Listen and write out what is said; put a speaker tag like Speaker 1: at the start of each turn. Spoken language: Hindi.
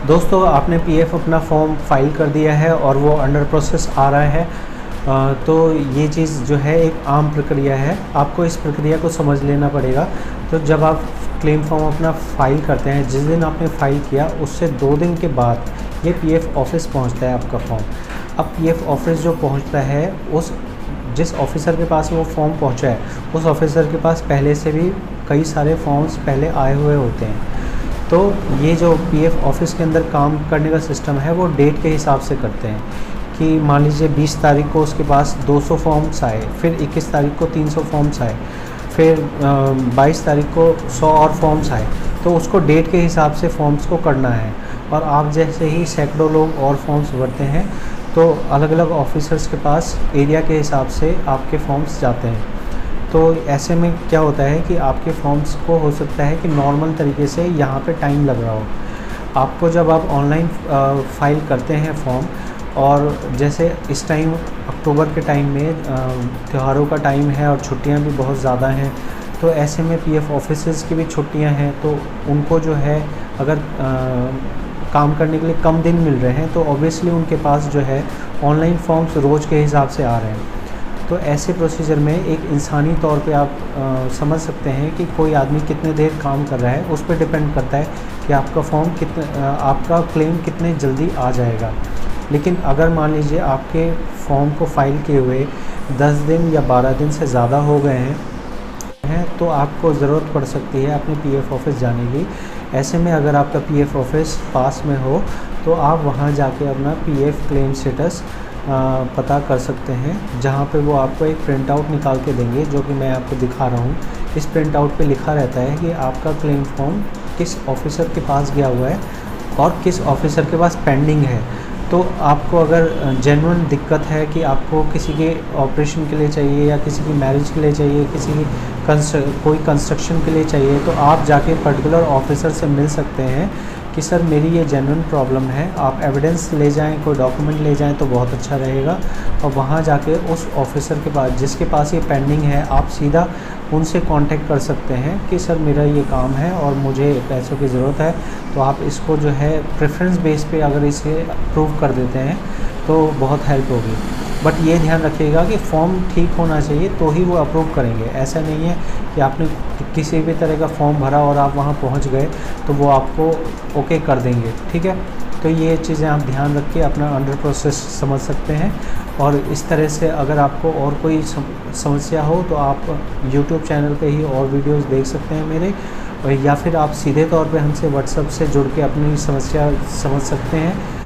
Speaker 1: दोस्तों आपने पीएफ अपना फॉर्म फाइल कर दिया है और वो अंडर प्रोसेस आ रहा है। तो ये चीज़ जो है एक आम प्रक्रिया है, आपको इस प्रक्रिया को समझ लेना पड़ेगा। तो जब आप क्लेम फॉर्म अपना फ़ाइल करते हैं, जिस दिन आपने फ़ाइल किया उससे 2 दिन के बाद ये पीएफ ऑफिस पहुंचता है आपका फॉर्म। अब पीएफ ऑफिस जो पहुंचता है, उस जिस ऑफिसर के पास वो फॉर्म पहुंचा है उस ऑफिसर के पास पहले से भी कई सारे फॉर्म्स पहले आए हुए होते हैं। तो ये जो पीएफ ऑफिस के अंदर काम करने का सिस्टम है वो डेट के हिसाब से करते हैं कि मान लीजिए 20 तारीख को उसके पास 200 फॉर्म्स आए, फिर 21 तारीख को 300 फॉर्म्स आए, फिर 22 तारीख को 100 और फॉर्म्स आए। तो उसको डेट के हिसाब से फॉर्म्स को करना है। और आप जैसे ही सैकड़ों लोग और फॉर्म्स भरते हैं तो अलग अलग ऑफिसर्स के पास एरिया के हिसाब से आपके फॉर्म्स जाते हैं। तो ऐसे में क्या होता है कि आपके फॉर्म्स को हो सकता है कि नॉर्मल तरीके से यहाँ पे टाइम लग रहा हो। आपको जब आप ऑनलाइन फ़ाइल करते हैं फॉर्म, और जैसे इस टाइम अक्टूबर के टाइम में त्योहारों का टाइम है और छुट्टियाँ भी बहुत ज़्यादा हैं, तो ऐसे में पीएफ ऑफिसर्स की भी छुट्टियाँ हैं, तो उनको जो है अगर काम करने के लिए कम दिन मिल रहे हैं तो ऑब्वियसली उनके पास जो है ऑनलाइन फॉर्म्स रोज़ के हिसाब से आ रहे हैं। तो ऐसे प्रोसीजर में एक इंसानी तौर पे आप समझ सकते हैं कि कोई आदमी कितने देर काम कर रहा है, उस पर डिपेंड करता है कि आपका फॉर्म आपका क्लेम कितने जल्दी आ जाएगा। लेकिन अगर मान लीजिए आपके फॉर्म को फाइल किए हुए 10 दिन या 12 दिन से ज़्यादा हो गए हैं तो आपको ज़रूरत पड़ सकती है अपने पीएफ ऑफिस जाने की। ऐसे में अगर आपका पीएफ ऑफिस पास में हो तो आप वहाँ जाके अपना पीएफ क्लेम स्टेटस पता कर सकते हैं, जहाँ पे वो आपको एक प्रिंट आउट निकाल के देंगे, जो कि मैं आपको दिखा रहा हूँ। इस प्रिंट आउट पे लिखा रहता है कि आपका क्लेम फॉर्म किस ऑफिसर के पास गया हुआ है और किस ऑफिसर के पास पेंडिंग है। तो आपको अगर जेन्युइन दिक्कत है कि आपको किसी के ऑपरेशन के लिए चाहिए या किसी की मैरिज के लिए चाहिए, किसी की कोई कंस्ट्रक्शन के लिए चाहिए, तो आप जाके पर्टिकुलर ऑफिसर से मिल सकते हैं कि सर मेरी ये जेन्युइन प्रॉब्लम है। आप एविडेंस ले जाएं, कोई डॉक्यूमेंट ले जाएं तो बहुत अच्छा रहेगा। और वहाँ जाके उस ऑफिसर के पास जिसके पास ये पेंडिंग है, आप सीधा उनसे कांटेक्ट कर सकते हैं कि सर मेरा ये काम है और मुझे पैसों की ज़रूरत है। तो आप इसको जो है प्रेफरेंस बेस पे अगर इसे अप्रूव कर देते हैं तो बहुत हेल्प होगी। बट ये ध्यान रखिएगा कि फॉर्म ठीक होना चाहिए तो ही वो अप्रूव करेंगे। ऐसा नहीं है कि आपने किसी भी तरह का फॉर्म भरा और आप वहाँ पहुँच गए तो वो आपको ओके कर देंगे, ठीक है। तो ये चीज़ें आप ध्यान रख के अपना अंडर प्रोसेस समझ सकते हैं। और इस तरह से अगर आपको और कोई समस्या हो तो आप यूट्यूब चैनल पे ही और वीडियोस देख सकते हैं मेरे, या फिर आप सीधे तौर पे हमसे व्हाट्सएप से जुड़ के अपनी समस्या समझ सकते हैं।